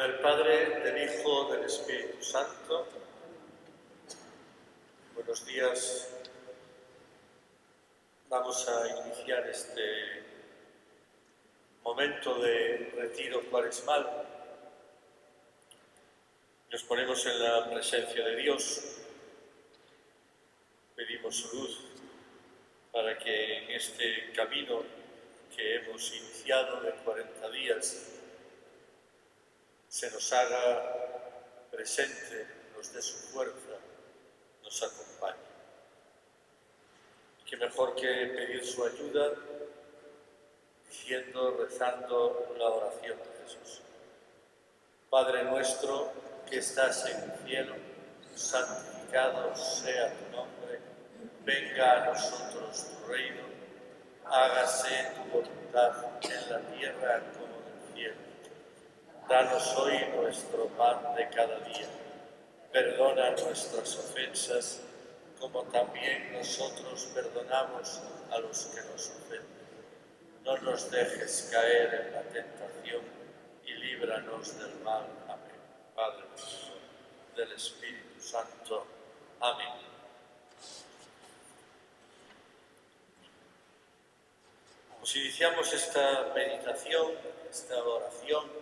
del Padre, del Hijo, del Espíritu Santo. Buenos días. Vamos a iniciar este momento de retiro cuaresmal. Nos ponemos en la presencia de Dios. Pedimos su luz para que en este camino que hemos iniciado de 40 días se nos haga presente, nos dé su fuerza, nos acompañe. Qué mejor que pedir su ayuda diciendo, rezando la oración de Jesús. Padre nuestro que estás en el cielo, santificado sea tu nombre, venga a nosotros tu reino, hágase tu voluntad en la tierra como en el cielo. Danos hoy nuestro pan de cada día. Perdona nuestras ofensas, como también nosotros perdonamos a los que nos ofenden. No nos dejes caer en la tentación y líbranos del mal. Amén. Padre nuestro, del Espíritu Santo. Amén. Pues iniciamos esta meditación, esta oración,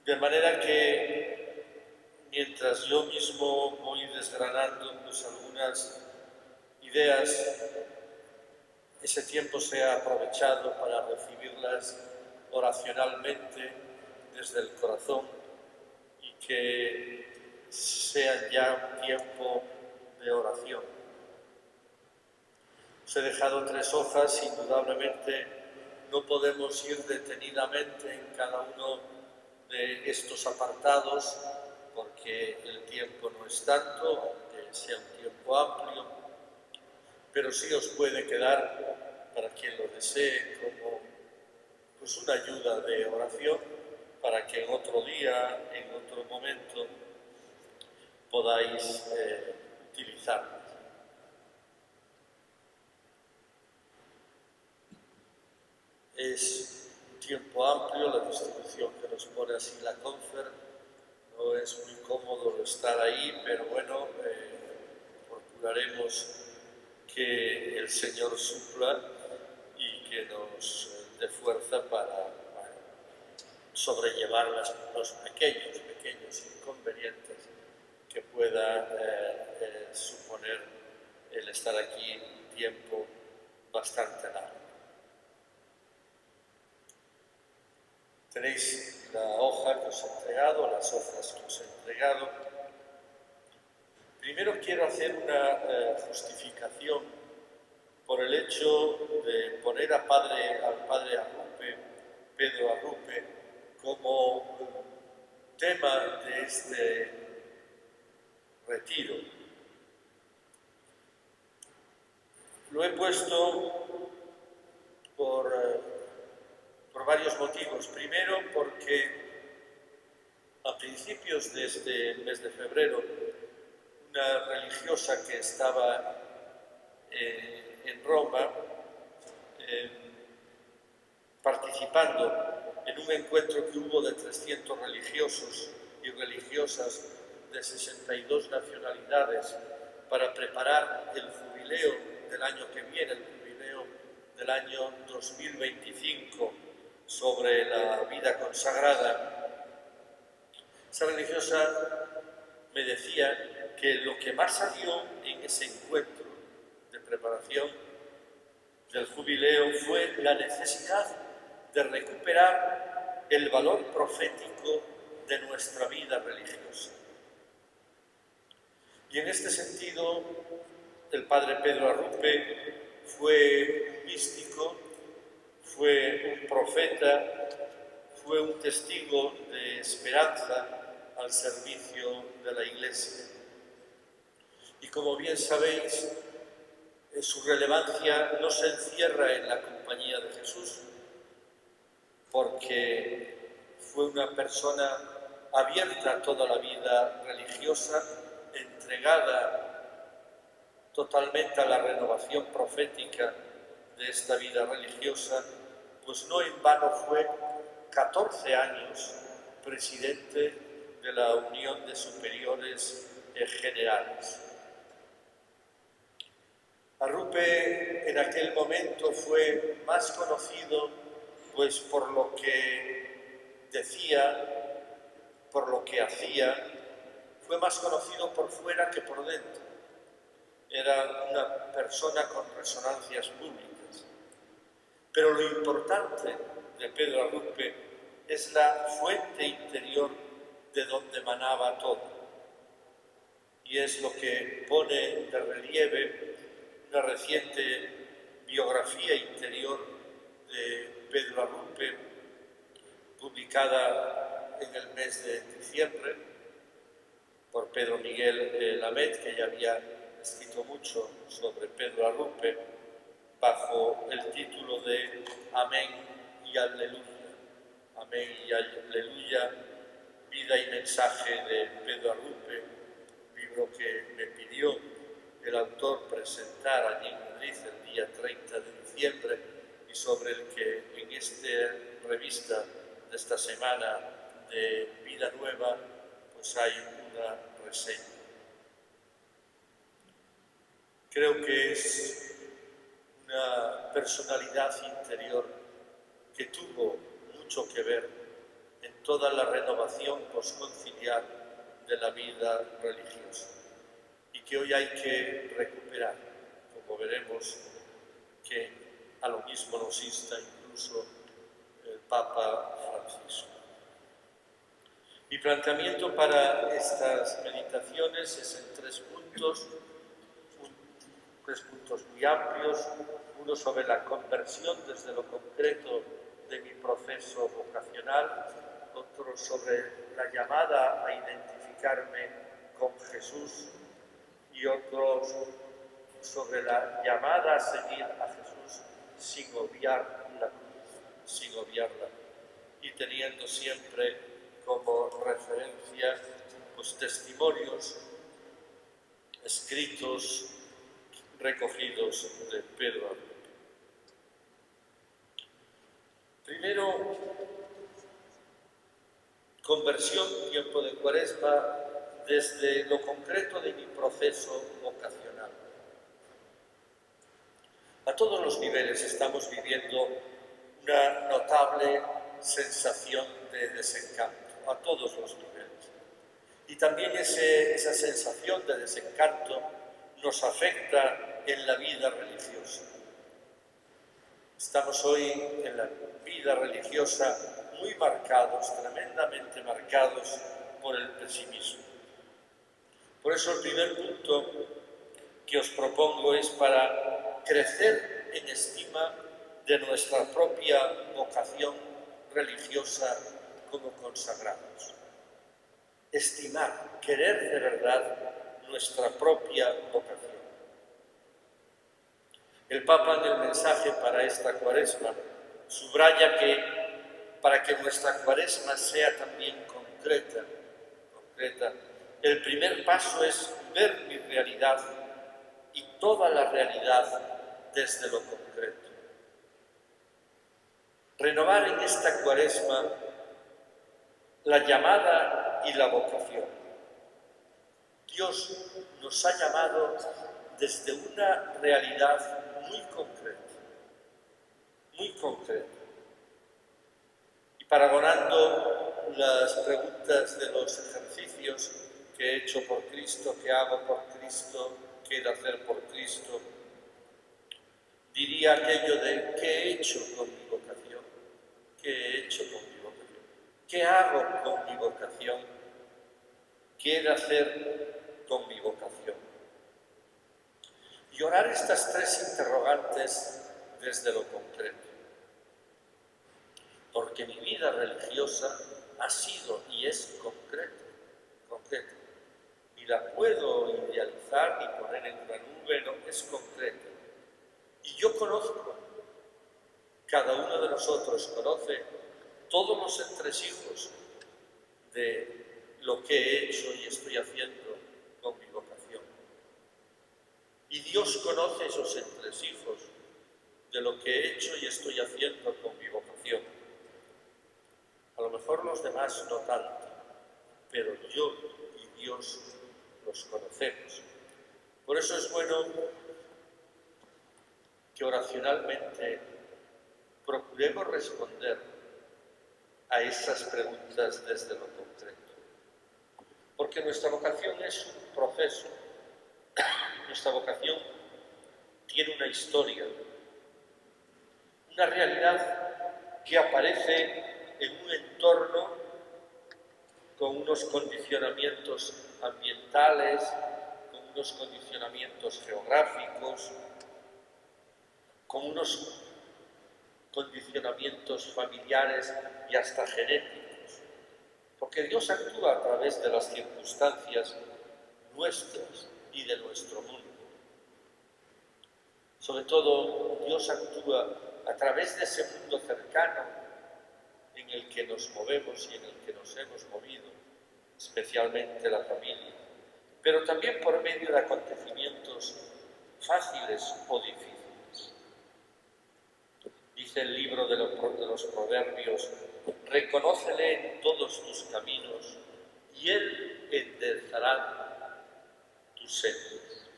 de manera que mientras yo mismo voy desgranando pues, algunas ideas, ese tiempo sea aprovechado para recibirlas oracionalmente desde el corazón y que sean ya un tiempo de oración. Os he dejado 3 hojas, indudablemente no podemos ir detenidamente en cada uno de estos apartados porque el tiempo no es tanto, aunque sea un tiempo amplio, pero sí os puede quedar, para quien lo desee, como pues una ayuda de oración para que en otro día, en otro momento, podáis utilizarlas. Es un tiempo amplio, la distribución que nos pone así la Confer, no es muy cómodo estar ahí, pero bueno, procuraremos que el Señor supla y que nos dé fuerza para sobrellevar los pequeños inconvenientes que pueda suponer el estar aquí un tiempo bastante largo. Tenéis la hoja que os he entregado, las hojas que os he entregado. Primero quiero hacer una justificación por el hecho de poner al padre Arrupe, Pedro Arrupe, como tema de este retiro. Lo he puesto por varios motivos. Primero, porque a principios de este mes de febrero, una religiosa que estaba en Roma participando en un encuentro que hubo de 300 religiosos y religiosas de 62 nacionalidades para preparar el jubileo del año que viene, el jubileo del año 2025 sobre la vida consagrada. Esa religiosa me decía que lo que más salió en ese encuentro de preparación del jubileo fue la necesidad de recuperar el valor profético de nuestra vida religiosa. Y en este sentido, el padre Pedro Arrupe fue un místico, fue un profeta, fue un testigo de esperanza al servicio de la Iglesia. Y como bien sabéis, su relevancia no se encierra en la compañía de Jesús, porque fue una persona abierta a toda la vida religiosa, entregada totalmente a la renovación profética de esta vida religiosa, pues no en vano fue 14 años presidente de la Unión de Superiores Generales. Arrupe en aquel momento fue más conocido pues por lo que decía, por lo que hacía, fue más conocido por fuera que por dentro. Era una persona con resonancias públicas. Pero lo importante de Pedro Arrupe es la fuente interior de donde emanaba todo. Y es lo que pone de relieve una reciente biografía interior de Pedro Arrupe, publicada en el mes de diciembre por Pedro Miguel Lamet, que ya había escrito mucho sobre Pedro Arrupe, bajo el título de Amén y Aleluya. Amén y Aleluya, vida y mensaje de Pedro Arrupe, libro que me pidió el autor presentar allí en Madrid el día 30 de diciembre y sobre el que en esta revista de esta semana de Vida Nueva pues hay una reseña. Creo que es una personalidad interior que tuvo mucho que ver en toda la renovación posconciliar de la vida religiosa y que hoy hay que recuperar, como veremos que a lo mismo nos insta incluso el Papa Francisco. Mi planteamiento para estas meditaciones es en tres puntos muy amplios, uno sobre la conversión desde lo concreto de mi proceso vocacional, otro sobre la llamada a identificarme con Jesús y otro sobre la llamada a seguir a Jesús sin obviar la cruz, sin obviarla, y teniendo siempre como referencia los testimonios escritos recogidos de Pedro Arrupe. Primero, conversión, tiempo de Cuaresma, desde lo concreto de mi proceso vocacional. A todos los niveles estamos viviendo una notable sensación de desencanto, a todos los niveles. Y también esa sensación de desencanto nos afecta en la vida religiosa. Estamos hoy en la vida religiosa muy marcados, tremendamente marcados por el pesimismo. Por eso el primer punto que os propongo es para crecer en estima de nuestra propia vocación religiosa como consagrados. Estimar, querer de verdad nuestra propia vocación. El Papa en el mensaje para esta Cuaresma subraya que para que nuestra Cuaresma sea también concreta, el primer paso es ver mi realidad y toda la realidad desde lo concreto. Renovar en esta Cuaresma la llamada y la vocación. Dios nos ha llamado desde una realidad muy concreta. Y paragonando las preguntas de los ejercicios que he hecho por Cristo, que hago por Cristo, que he de hacer por Cristo, diría aquello de ¿qué he hecho con mi vocación? ¿Qué he hecho con mi vocación? ¿Qué hago con mi vocación? ¿Qué he de hacer con mi vocación? Y orar estas tres interrogantes desde lo concreto. Porque mi vida religiosa ha sido y es concreta. Ni la puedo idealizar ni poner en una nube, no, es concreta. Y yo conozco, cada uno de nosotros conoce todos los entresijos de lo que he hecho y estoy haciendo con mi vocación. Y Dios conoce esos entresijos de lo que he hecho y estoy haciendo con mi vocación. mejor los demás no tanto, pero yo y Dios los conocemos. Por eso es bueno que oracionalmente procuremos responder a esas preguntas desde lo concreto. Porque nuestra vocación es un proceso, nuestra vocación tiene una historia, una realidad que aparece en un entorno con unos condicionamientos ambientales, con unos condicionamientos geográficos, con unos condicionamientos familiares y hasta genéticos. Porque Dios actúa a través de las circunstancias nuestras y de nuestro mundo. Sobre todo, Dios actúa a través de ese mundo cercano en el que nos movemos y en el que nos hemos movido, especialmente la familia, pero también por medio de acontecimientos fáciles o difíciles. Dice el libro de los Proverbios: reconócele en todos tus caminos y Él enderezará tus sendas.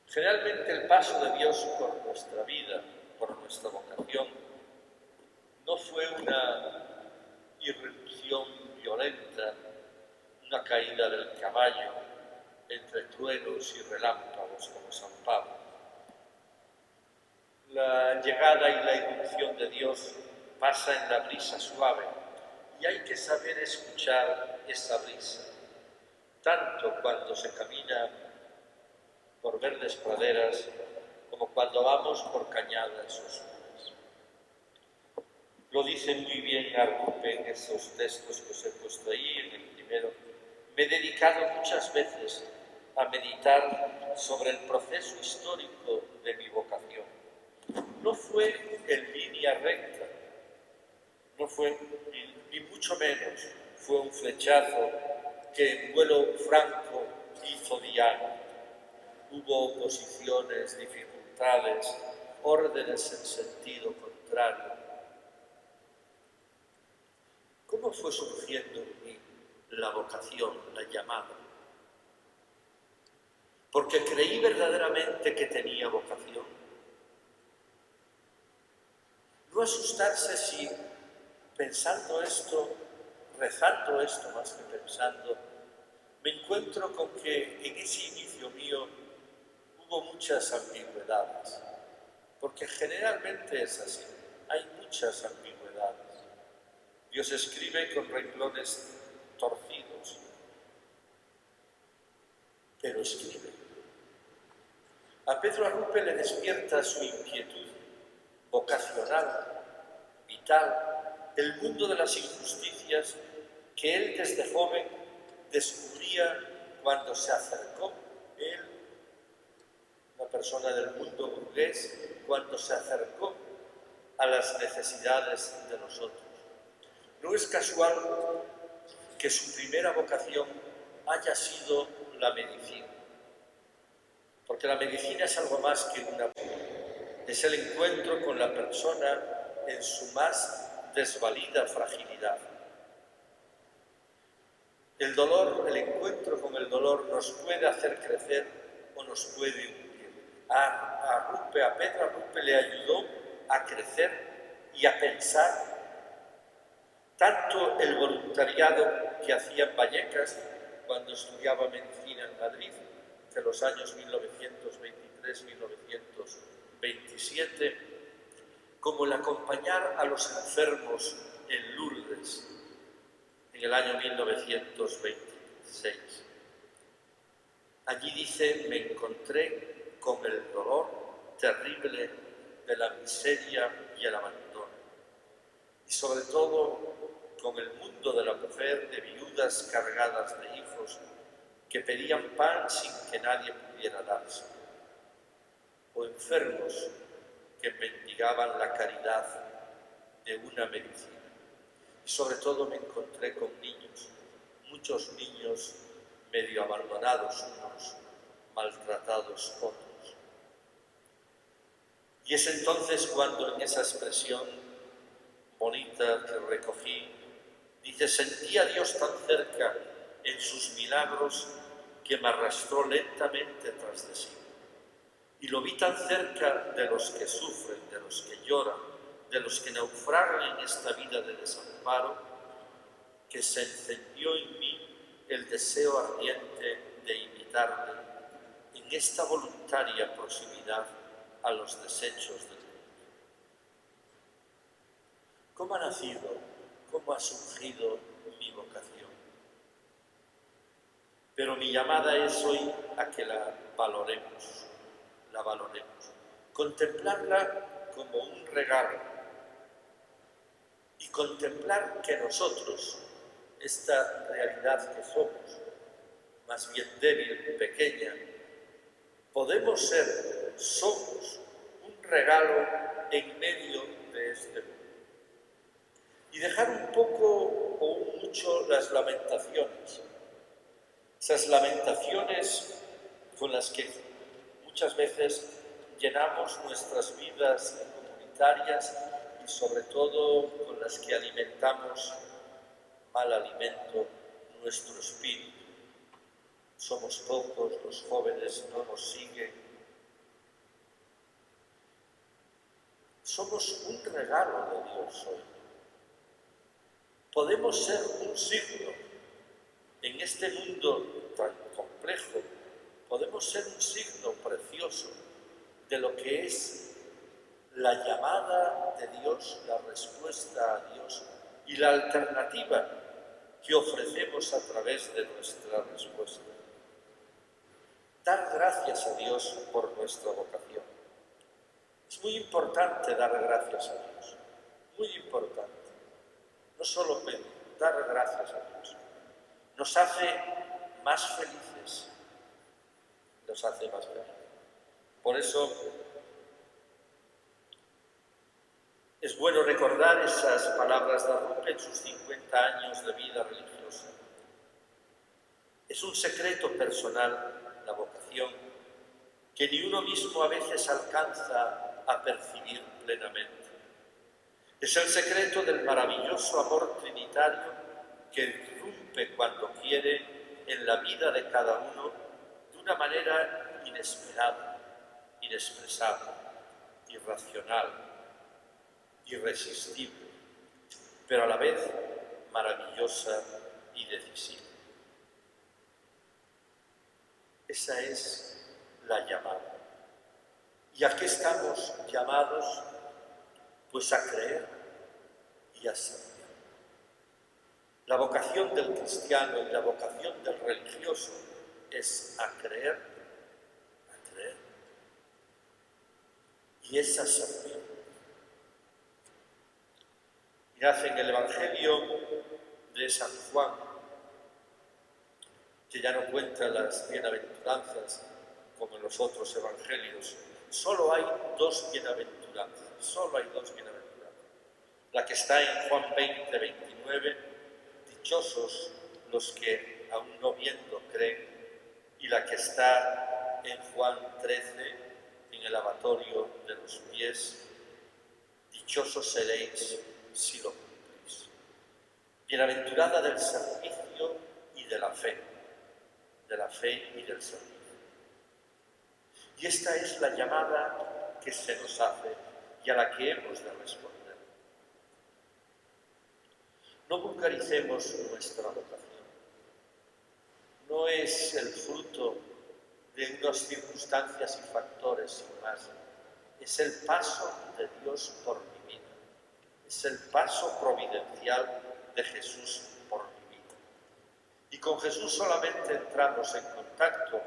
Generalmente el paso de Dios por nuestra vida, por nuestra vocación, no fue una irrupción violenta, una caída del caballo entre truenos y relámpagos como San Pablo. La llegada y la irrupción de Dios pasa en la brisa suave y hay que saber escuchar esa brisa, tanto cuando se camina por verdes praderas como cuando vamos por cañadas oscuras. Lo dice muy bien Arrupe en esos textos que os he puesto ahí. En el primero: me he dedicado muchas veces a meditar sobre el proceso histórico de mi vocación. No fue en línea recta, no fue, ni mucho menos, fue un flechazo que en vuelo franco hizo diana. Hubo oposiciones, dificultades, órdenes en sentido contrario. ¿Cómo fue surgiendo en mí la vocación, la llamada? Porque creí verdaderamente que tenía vocación. No asustarse si pensando esto, rezando esto más que pensando, me encuentro con que en ese inicio mío hubo muchas ambigüedades, porque generalmente es así, hay muchas ambigüedades. Dios escribe con renglones torcidos, pero escribe. A Pedro Arrupe le despierta su inquietud vocacional, vital, el mundo de las injusticias que él desde joven descubría cuando se acercó, él, una persona del mundo burgués, cuando se acercó a las necesidades de nosotros. No es casual que su primera vocación haya sido la medicina, porque la medicina es algo más que una... es el encuentro con la persona en su más desvalida fragilidad. El dolor, el encuentro con el dolor nos puede hacer crecer o nos puede hundir. A Pedro Arrupe le ayudó a crecer y a pensar. Tanto el voluntariado que hacía en Vallecas cuando estudiaba medicina en Madrid, entre los años 1923-1927, como el acompañar a los enfermos en Lourdes en el año 1926. Allí dice: me encontré con el dolor terrible de la miseria y el abandono, y sobre todo con el mundo de la mujer, de viudas cargadas de hijos que pedían pan sin que nadie pudiera dárselo, o enfermos que mendigaban la caridad de una medicina. Y sobre todo me encontré con niños, muchos niños medio abandonados unos, maltratados otros. Y es entonces cuando en esa expresión bonita que recogí, dice: sentí a Dios tan cerca en sus milagros que me arrastró lentamente tras de sí. Y lo vi tan cerca de los que sufren, de los que lloran, de los que naufragan en esta vida de desamparo, que se encendió en mí el deseo ardiente de imitarle en esta voluntaria proximidad a los desechos del mundo. ¿Cómo ha nacido, cómo ha surgido mi vocación? Pero mi llamada es hoy a que la valoremos, contemplarla como un regalo y contemplar que nosotros, esta realidad que somos, más bien débil, pequeña, somos un regalo en medio de este mundo. Y dejar un poco o un mucho las lamentaciones, esas lamentaciones con las que muchas veces llenamos nuestras vidas comunitarias y sobre todo con las que alimentamos mal alimento nuestro espíritu. Somos pocos, los jóvenes no nos siguen. Somos un regalo de Dios hoy. Podemos ser un signo en este mundo tan complejo. Podemos ser un signo precioso de lo que es la llamada de Dios, la respuesta a Dios y la alternativa que ofrecemos a través de nuestra respuesta. Dar gracias a Dios por nuestra vocación. Es muy importante dar gracias a Dios, muy importante. No solo pedir, dar gracias a Dios. Nos hace más felices, nos hace más felices. Por eso es bueno recordar esas palabras de Arrupe en sus 50 años de vida religiosa. Es un secreto personal la vocación que ni uno mismo a veces alcanza a percibir plenamente. Es el secreto del maravilloso amor trinitario que irrumpe cuando quiere en la vida de cada uno de una manera inesperada, inexpresable, irracional, irresistible, pero a la vez maravillosa y decisiva. Esa es la llamada. ¿Y a qué estamos llamados? Pues a creer y a servir. La vocación del cristiano y la vocación del religioso es a creer y es a servir. Mirad en el Evangelio de San Juan, que ya no cuenta las bienaventuranzas como en los otros evangelios, solo hay dos bienaventuranzas, La que está en Juan 20, 29, dichosos los que aún no viendo creen, y la que está en Juan 13, en el lavatorio de los pies, dichosos seréis si lo cumplís. Bienaventurada del servicio y de la fe y del servicio. Y esta es la llamada que se nos hace y a la que hemos de responder. No vulgaricemos nuestra vocación. No es el fruto de unas circunstancias y factores sin más. Es el paso de Dios por mi vida. Es el paso providencial de Jesús por mi vida. Y con Jesús solamente entramos en contacto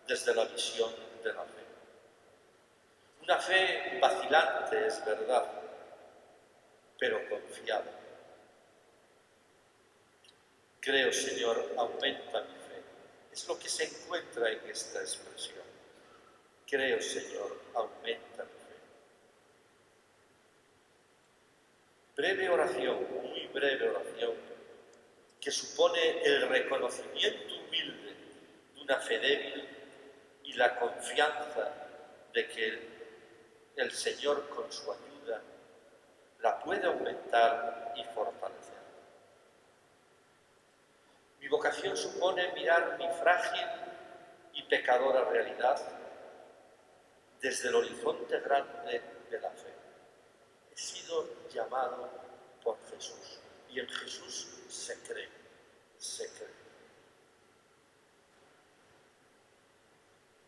desde la visión de la fe. Una fe vacilante, es verdad, pero confiada. Creo, Señor, aumenta mi fe. Es lo que se encuentra en esta expresión. Creo, Señor, aumenta mi fe. Breve oración, muy breve oración, que supone el reconocimiento humilde de una fe débil y la confianza de que el Señor con su ayuda la puede aumentar alimentar y fortalecer. Mi vocación supone mirar mi frágil y pecadora realidad desde el horizonte grande de la fe. He sido llamado por Jesús y en Jesús se cree, se cree.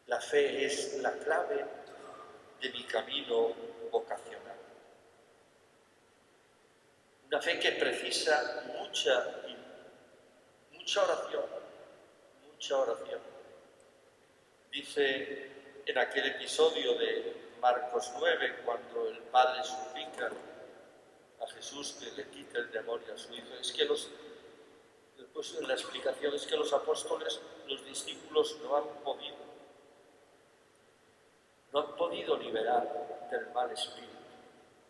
La fe es la clave de mi camino vocacional. Una fe que precisa mucha oración, mucha oración. Dice en aquel episodio de Marcos 9, cuando el padre suplica a Jesús que le quite el demonio a su hijo, es que después en la explicación es que los apóstoles, los discípulos no han podido liberar del mal espíritu.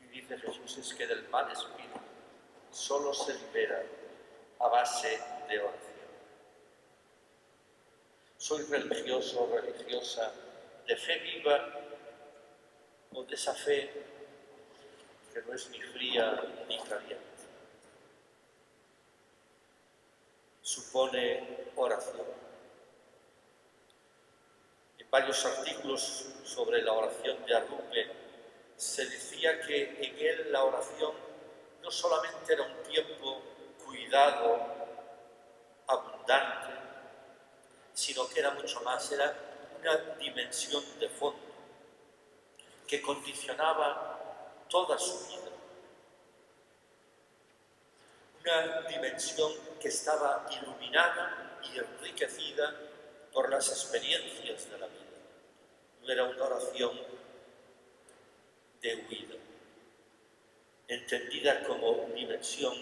Y dice Jesús, es que del mal espíritu solo se libera a base de oración. Soy religioso, religiosa, de fe viva o de esa fe que no es ni fría ni caliente. Supone oración. En varios artículos sobre la oración de Arrupe se decía que en él la oración no solamente era un tiempo cuidado, abundante, sino que era mucho más, era una dimensión de fondo que condicionaba toda su vida. Una dimensión que estaba iluminada y enriquecida por las experiencias de la vida. No era una oración de huida, entendida como dimensión.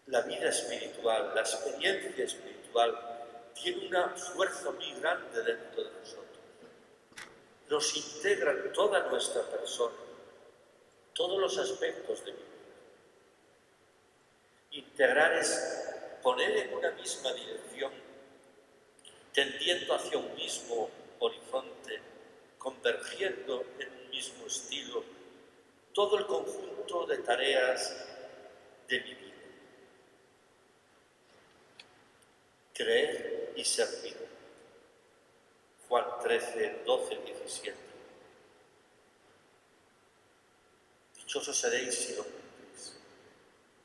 La vida espiritual, la experiencia espiritual, tiene una fuerza muy grande dentro de nosotros. Nos integra en toda nuestra persona, todos los aspectos de mi vida. Integrar es poner en una misma dirección, tendiendo hacia un mismo horizonte, convergiendo en un mismo estilo, todo el conjunto de tareas de mi vida. Creer y servir. Juan 13, 12, 17. Dichosos seréis si lo cumplís.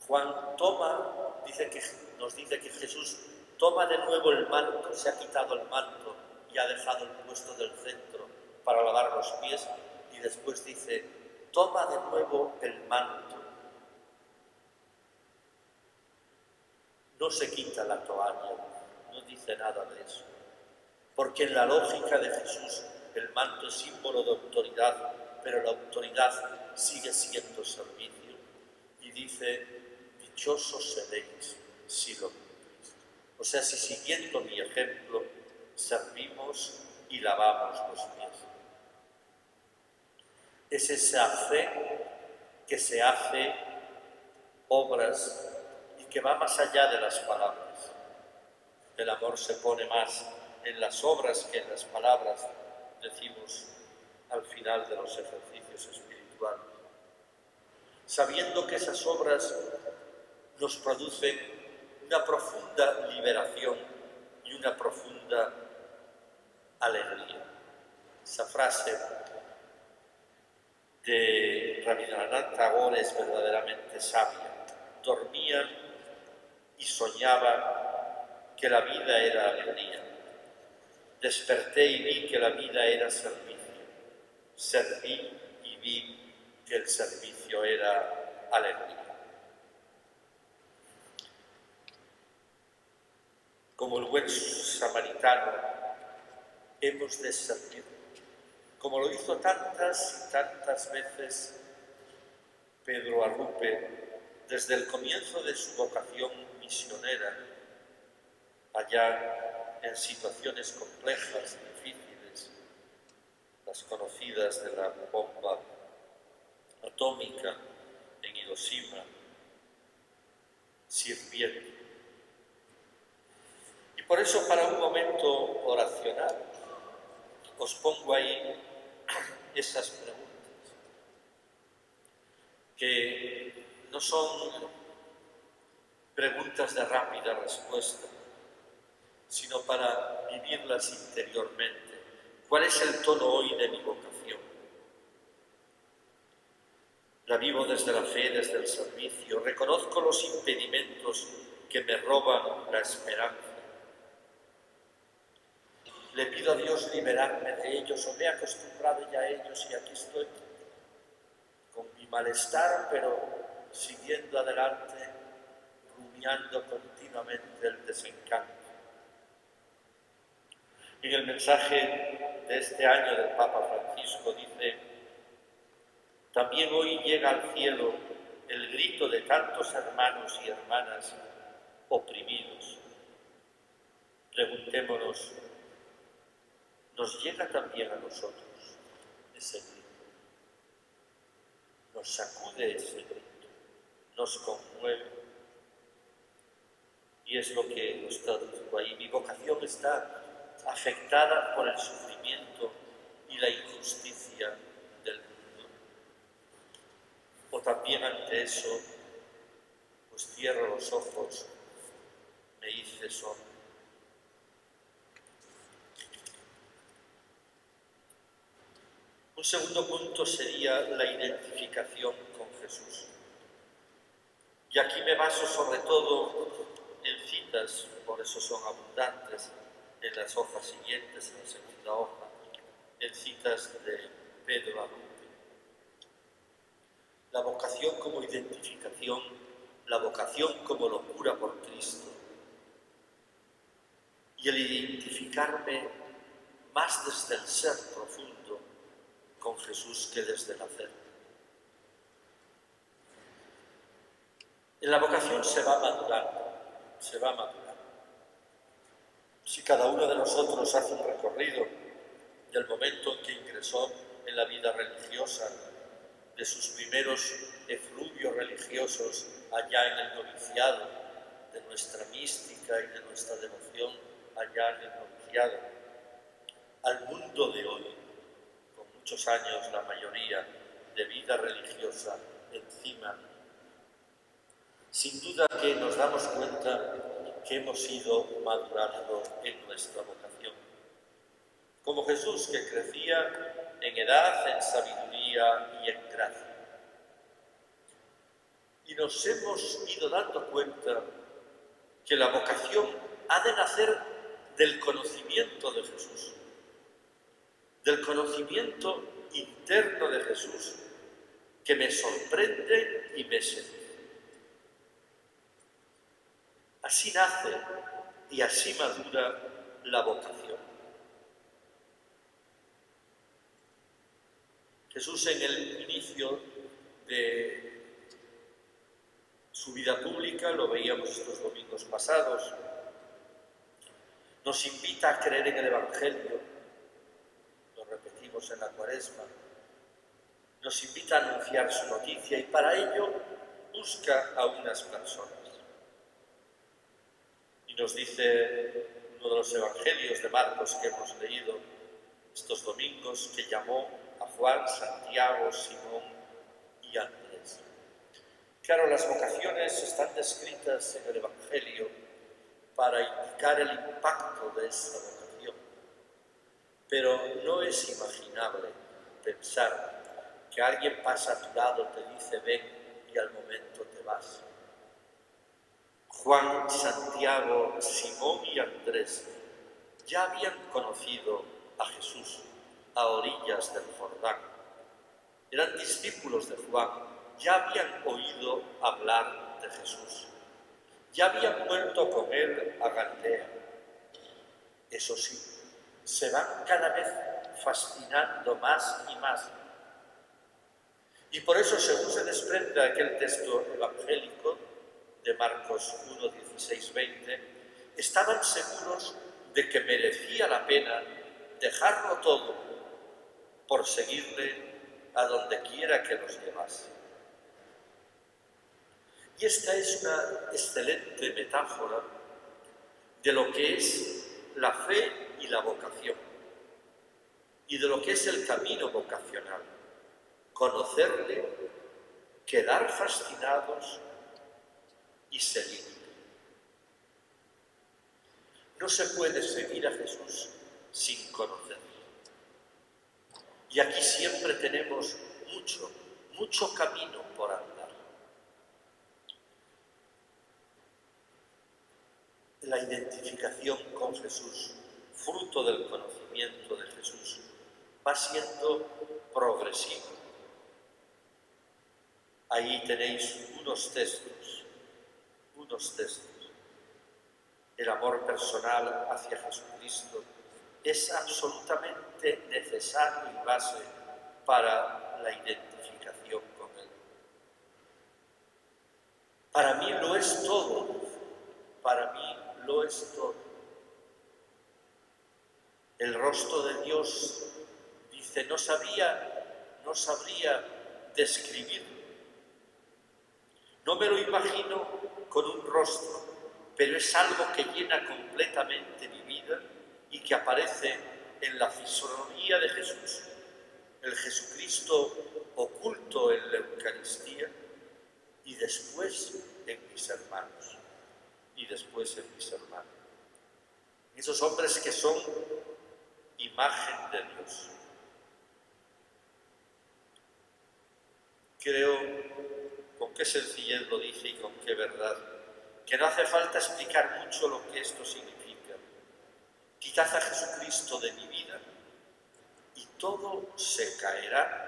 Juan nos dice que Jesús toma de nuevo el manto, se ha quitado el manto y ha dejado el puesto del centro para lavar los pies, y después dice, toma de nuevo el manto. No se quita la toalla, no dice nada de eso. Porque en la lógica de Jesús el manto es símbolo de autoridad, pero la autoridad sigue siendo servicio. Y dice, dichosos seréis si lo cumplís. O sea, si siguiendo mi ejemplo servimos y lavamos los pies. Es esa fe que se hace obras y que va más allá de las palabras. El amor se pone más en las obras que en las palabras, decimos al final de los ejercicios espirituales. Sabiendo que esas obras nos producen una profunda liberación y una profunda alegría. Esa frase de Rabindranath Tagore es verdaderamente sabia. Dormía y soñaba que la vida era alegría. Desperté y vi que la vida era servicio. Serví y vi que el servicio era alegría. Como el buen samaritano, hemos de servir, como lo hizo tantas y tantas veces Pedro Arrupe desde el comienzo de su vocación misionera, allá en situaciones complejas, difíciles, las conocidas de la bomba atómica en Hiroshima, sirviendo. Y por eso, para un momento oracional, os pongo ahí esas preguntas. que no son preguntas de rápida respuesta, sino para vivirlas interiormente. ¿Cuál es el tono hoy de mi vocación? La vivo desde la fe, desde el servicio. Reconozco los impedimentos que me roban la esperanza. Le pido a Dios liberarme de ellos, o me he acostumbrado ya a ellos y aquí estoy con mi malestar, pero siguiendo adelante, rumiando continuamente el desencanto. En el mensaje de este año del Papa Francisco dice: también hoy llega al cielo el grito de tantos hermanos y hermanas oprimidos. Preguntémonos, ¿nos llega también a nosotros ese grito? Nos sacude ese grito, nos conmueve. Y es lo que nos tradujo ahí. Mi vocación está afectada por el sufrimiento y la injusticia del mundo. O también ante eso, pues cierro los ojos, me hice solo. Un segundo punto sería la identificación con Jesús. Y aquí me baso sobre todo en citas, por eso son abundantes en las hojas siguientes, en la segunda hoja, en citas de Pedro Arrupe. La vocación como identificación, la vocación como locura por Cristo y el identificarme más desde el ser profundo con Jesús que desde el hacer. En la vocación se va madurando, se va madurando. Si cada uno de nosotros hace un recorrido del momento en que ingresó en la vida religiosa, de sus primeros efluvios religiosos allá en el noviciado, de nuestra mística y de nuestra devoción allá en el noviciado, al mundo de hoy, con muchos años, la mayoría, de vida religiosa encima, sin duda que nos damos cuenta que hemos ido madurando en nuestra vocación. Como Jesús, que crecía en edad, en sabiduría y en gracia. Y nos hemos ido dando cuenta que la vocación ha de nacer del conocimiento de Jesús, del conocimiento interno de Jesús, que me sorprende y me seduce. Así nace y así madura la vocación. Jesús, en el inicio de su vida pública, lo veíamos estos domingos pasados, nos invita a creer en el Evangelio, lo repetimos en la Cuaresma, nos invita a anunciar su noticia y para ello busca a unas personas. Y nos dice uno de los evangelios de Marcos que hemos leído estos domingos, que llamó a Juan, Santiago, Simón y Andrés. Claro, las vocaciones están descritas en el Evangelio para indicar el impacto de esta vocación, pero no es imaginable pensar que alguien pasa a tu lado, te dice ven y al momento te vas. Juan, Santiago, Simón y Andrés ya habían conocido a Jesús a orillas del Jordán. Eran discípulos de Juan, ya habían oído hablar de Jesús, ya habían vuelto con él a Galilea. Eso sí, se van cada vez fascinando más y más. Y por eso, según se desprende aquel texto evangélico de Marcos 1, 16, 20, estaban seguros de que merecía la pena dejarlo todo por seguirle a donde quiera que los llevase. Y esta es una excelente metáfora de lo que es la fe y la vocación, y de lo que es el camino vocacional. Conocerle, quedar fascinados y seguir. No se puede seguir a Jesús sin conocerlo. Y aquí siempre tenemos mucho camino por andar. La identificación con Jesús, fruto del conocimiento de Jesús, va siendo progresiva. Ahí tenéis unos textos. El amor personal hacia Jesucristo es absolutamente necesario y base para la identificación con Él. Para mí lo es todo. Para mí lo es todo. El rostro de Dios, dice, no sabría describirlo. No me lo imagino con un rostro, pero es algo que llena completamente mi vida y que aparece en la fisonomía de Jesús, el Jesucristo oculto en la Eucaristía y después en mis hermanos. Esos hombres que son imagen de Dios. Creo, con qué sencillez lo dice y con qué verdad, que no hace falta explicar mucho lo que esto significa. Quitad a Jesucristo de mi vida y todo se caerá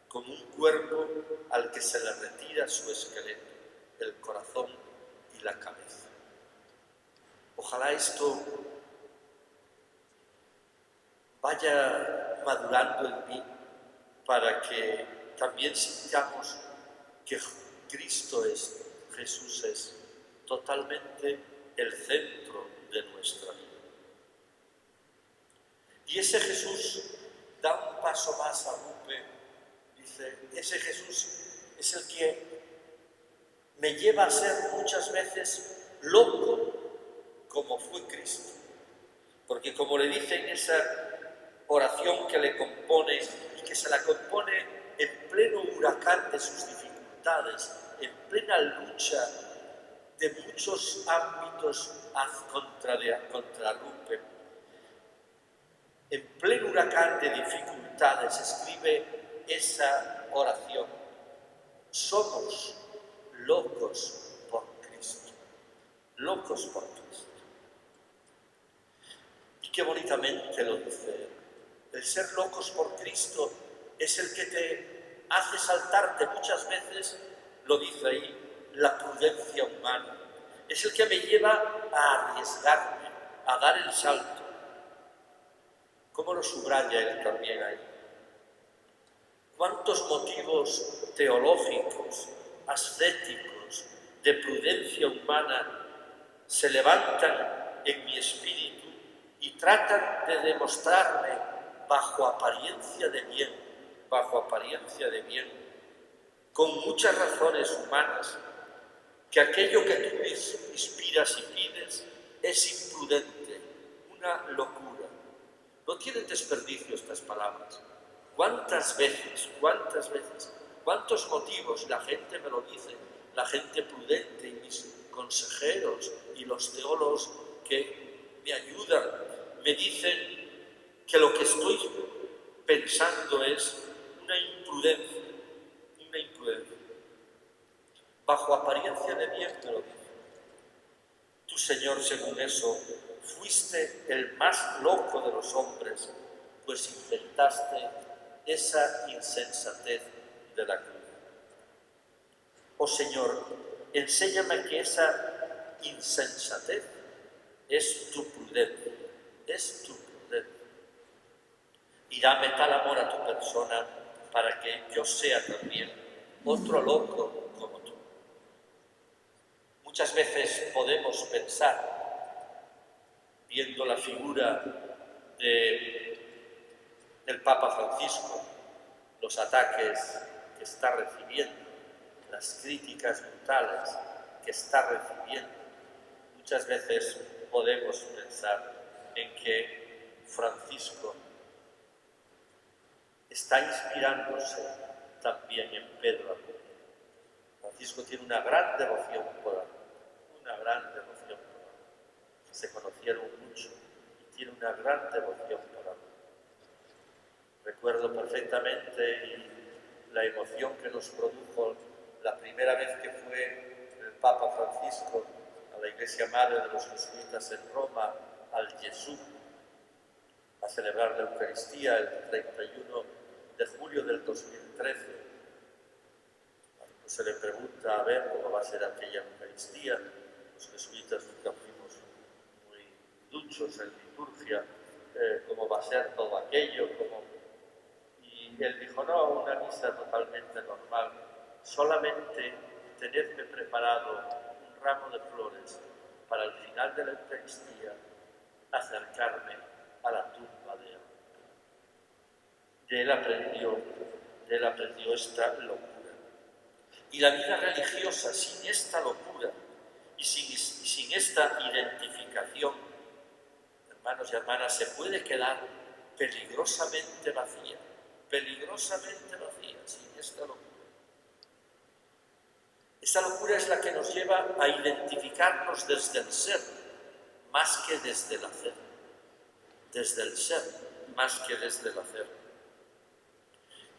como un cuerpo al que se le retira su esqueleto, el corazón y la cabeza. Ojalá esto vaya madurando en mí para que también sintamos que Jesús es totalmente el centro de nuestra vida. Y ese Jesús da un paso más a Rupe, dice, ese Jesús es el que me lleva a ser muchas veces loco como fue Cristo. Porque como le dice en esa oración que le compone y que se la compone en pleno huracán de sus dificultades, en plena lucha de muchos ámbitos contra Rupe, en pleno huracán de dificultades escribe esa oración. Somos locos por Cristo. Locos por Cristo. Y qué bonitamente lo dice. El ser locos por Cristo es el que te hace saltarte muchas veces, lo dice ahí, la prudencia humana. Es el que me lleva a arriesgarme, a dar el salto. ¿Cómo lo subraya él también ahí? ¿Cuántos motivos teológicos, ascéticos, de prudencia humana se levantan en mi espíritu y tratan de demostrarme bajo apariencia de bien, con muchas razones humanas, que aquello que tú inspiras y pides es imprudente, una locura? No tienen desperdicio estas palabras. ¿Cuántas veces, cuántos motivos la gente me lo dice, la gente prudente y mis consejeros y los teólogos que me ayudan, me dicen que lo que estoy pensando es una imprudencia. Bajo apariencia de bien me lo dicen. Tú, Señor, según eso, fuiste el más loco de los hombres, pues inventaste esa insensatez de la cruz. Oh Señor, enséñame que esa insensatez es tu prudencia, Y dame tal amor a tu persona para que yo sea también otro loco como tú. Muchas veces podemos pensar, viendo la figura del Papa Francisco, los ataques que está recibiendo, las críticas brutales que está recibiendo, muchas veces podemos pensar en que Francisco está inspirándose también en Pedro Acuña. Francisco tiene una gran devoción por Ana, una gran devoción por Ana. Se conocieron mucho y tiene una gran devoción por Ana. Recuerdo perfectamente la emoción que nos produjo la primera vez que fue el Papa Francisco a la Iglesia Madre de los Jesuitas en Roma, al Jesús, a celebrar la Eucaristía el 31 de julio del 2013. Se le pregunta a ver cómo va a ser aquella Eucaristía. Los jesuitas nunca fuimos muy duchos en liturgia, cómo va a ser todo aquello, y él dijo, no, una misa totalmente normal, solamente tenedme preparado un ramo de flores para al final de la Eucaristía acercarme a la tumba de él. De él aprendió esta locura. Y la vida religiosa sin esta locura y sin esta identificación, hermanos y hermanas, se puede quedar peligrosamente vacía sin esta locura. Esta locura es la que nos lleva a identificarnos desde el ser, más que desde el hacer. Desde el ser, más que desde el hacer.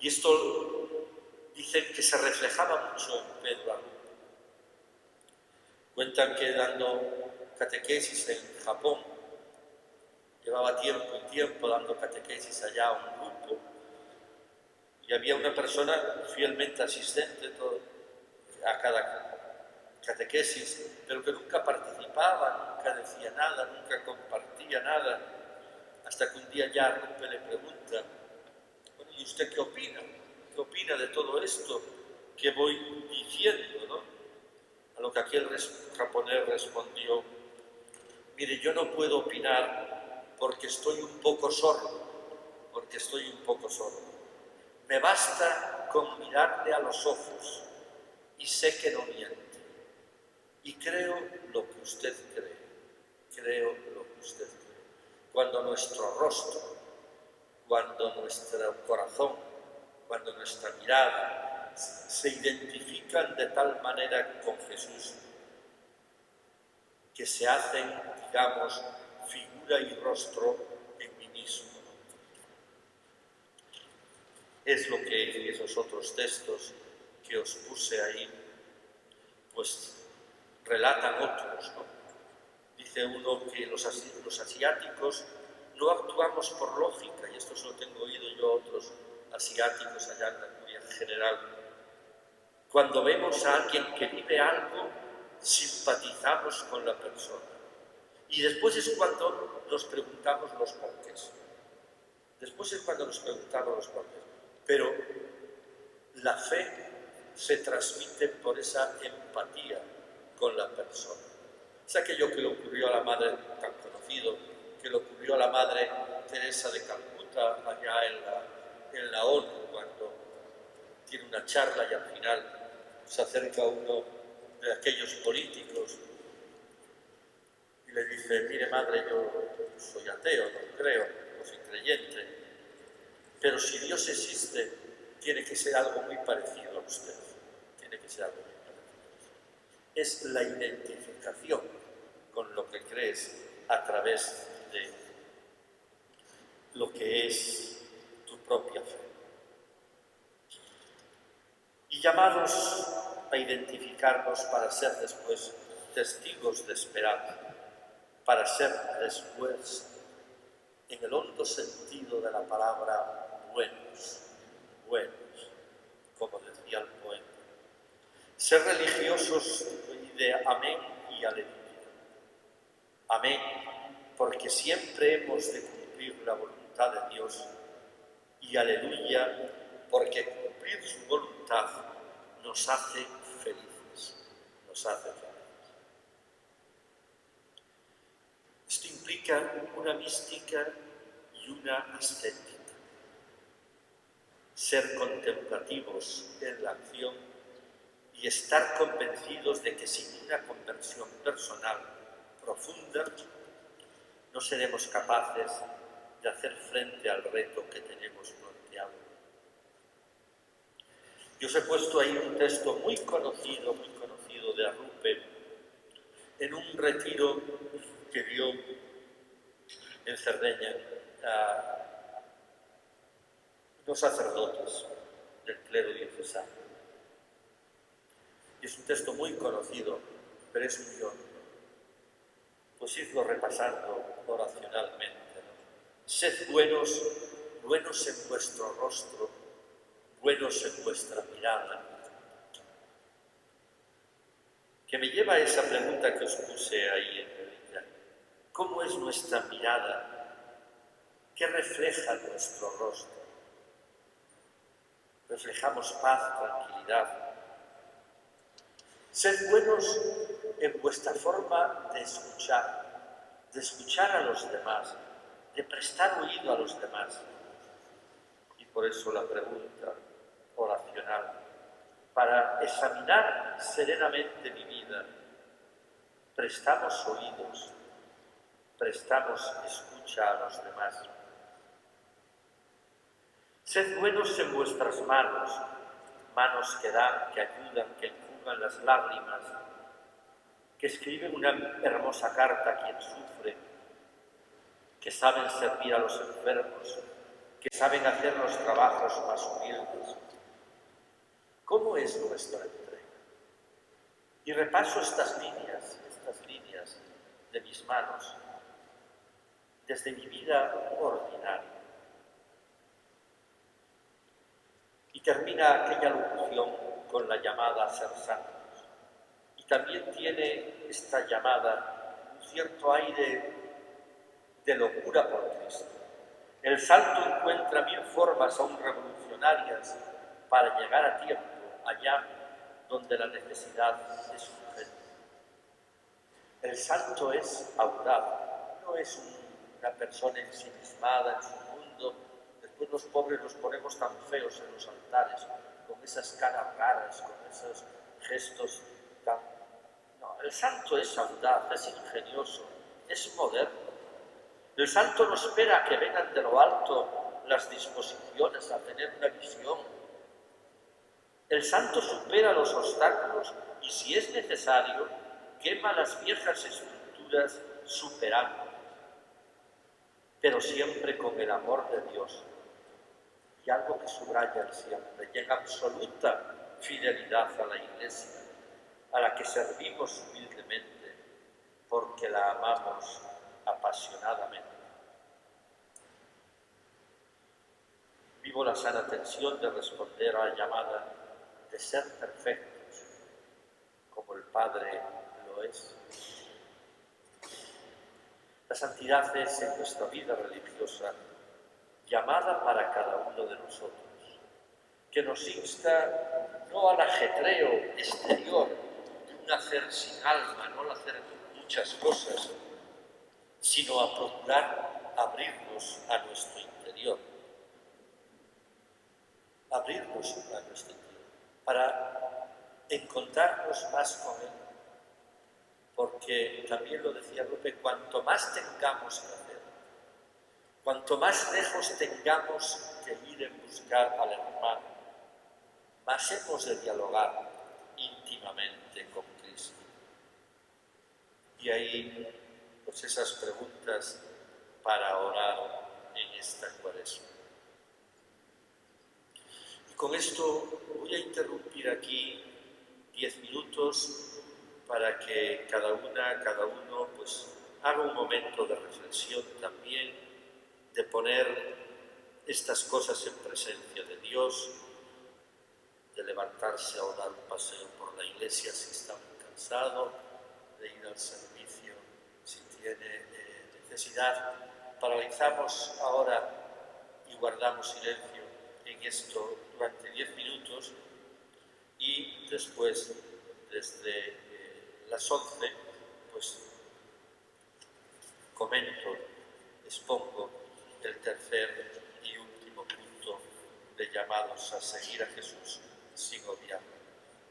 Y esto dicen que se reflejaba mucho en Pedro Arruda. Cuentan que dando catequesis en Japón, llevaba tiempo y tiempo dando catequesis allá a un grupo, y había una persona fielmente asistente a cada catequesis, pero que nunca participaba, nunca decía nada, nunca compartía nada, hasta que un día ya Arruda le pregunta, bueno, ¿y usted qué opina? ¿Qué opina de todo esto que voy diciendo, no? A lo que aquel japonés respondió, mire, yo no puedo opinar porque estoy un poco sordo, Me basta con mirarle a los ojos y sé que no miente. Y creo lo que usted cree, Cuando nuestro rostro, cuando nuestro corazón, cuando nuestra mirada se identifican de tal manera con Jesús que se hacen, digamos, figura y rostro en mí mismo. Es lo que esos otros textos que os puse ahí, pues relatan otros, ¿no? Dice uno que los asiáticos no actuamos por lógica, y esto se lo tengo oído yo a otros asiáticos allá en la Curia General. Cuando vemos a alguien que vive algo, simpatizamos con la persona. Y después es cuando nos preguntamos los porqués. Pero la fe se transmite por esa empatía con la persona. Es aquello que le ocurrió a la madre tan conocido, que le ocurrió a la madre Teresa de Calcuta allá en la ONU, cuando tiene una charla y al final se acerca uno de aquellos políticos y le dice, mire madre, yo soy ateo, no creo, no soy creyente, pero si Dios existe, tiene que ser algo muy parecido a usted. Es la identificación con lo que crees a través de lo que es tu propia fe. Y llamados a identificarnos para ser después testigos de esperanza, para ser después, en el hondo sentido de la palabra, buenos, como decía el poeta. Ser religiosos de amén y aleluya. Amén, porque siempre hemos de cumplir la voluntad de Dios, y aleluya, porque cumplir su voluntad nos hace felices. Esto implica una mística y una ascética. Ser contemplativos en la acción y estar convencidos de que sin una conversión personal profunda no seremos capaces de hacer frente al reto que tenemos planteado. Y os he puesto ahí un texto muy conocido de Arrupe, en un retiro que dio en Cerdeña a los sacerdotes del clero diocesano. Y es un texto muy conocido, pero es un guión. Pues idlo repasando oracionalmente, ¿no? Sed buenos, buenos en vuestro rostro, buenos en vuestra mirada. Que me lleva a esa pregunta que os puse ahí en Medina. ¿Cómo es nuestra mirada? ¿Qué refleja nuestro rostro? ¿Reflejamos paz, tranquilidad? Sed buenos en vuestra forma de escuchar a los demás, de prestar oído a los demás. Y por eso la pregunta oracional, para examinar serenamente mi vida, prestamos oídos, prestamos escucha a los demás. Sed buenos en vuestras manos, manos que dan, que ayudan, que enjugan las lágrimas, que escriben una hermosa carta a quien sufre, que saben servir a los enfermos, que saben hacer los trabajos más humildes. ¿Cómo es nuestra entrega? Y repaso estas líneas de mis manos, desde mi vida ordinaria. Y termina aquella locución con la llamada a ser santos. Y también tiene esta llamada un cierto aire de locura por Cristo. El salto encuentra 1000 formas aún revolucionarias para llegar a tiempo, allá donde la necesidad es urgente. El salto es audaz, no es una persona ensimismada en su mundo. Después los pobres los ponemos tan feos en los altares, con esas caras raras, con esos gestos tan... No, el santo es audaz, es ingenioso, es moderno. El santo no espera a que vengan de lo alto las disposiciones a tener una visión. El santo supera los obstáculos y, si es necesario, quema las viejas estructuras superándolas, pero siempre con el amor de Dios. Y algo que subraya el siempre, y en absoluta fidelidad a la Iglesia, a la que servimos humildemente, porque la amamos apasionadamente. Vivo la sana tensión de responder a la llamada de ser perfectos, como el Padre lo es. La santidad es en nuestra vida religiosa llamada para cada uno de nosotros, que nos insta no al ajetreo exterior de un hacer sin alma, no al hacer muchas cosas, sino a procurar abrirnos a nuestro interior. Abrirnos a nuestro interior, para encontrarnos más con Él. Porque también lo decía Lupe, cuanto más tengamos que hacer, cuanto más lejos tengamos que ir en buscar al hermano, más hemos de dialogar íntimamente con Cristo. Y ahí, pues esas preguntas para orar en esta Cuaresma. Y con esto voy a interrumpir aquí 10 minutos para que cada uno pues haga un momento de reflexión también, de poner estas cosas en presencia de Dios, de levantarse o dar un paseo por la iglesia si está muy cansado, de ir al servicio si tiene necesidad. Paralizamos ahora y guardamos silencio en esto durante 10 minutos y después, desde las 11, pues comento, expongo el tercer y último punto de llamados a seguir a Jesús sin odiar.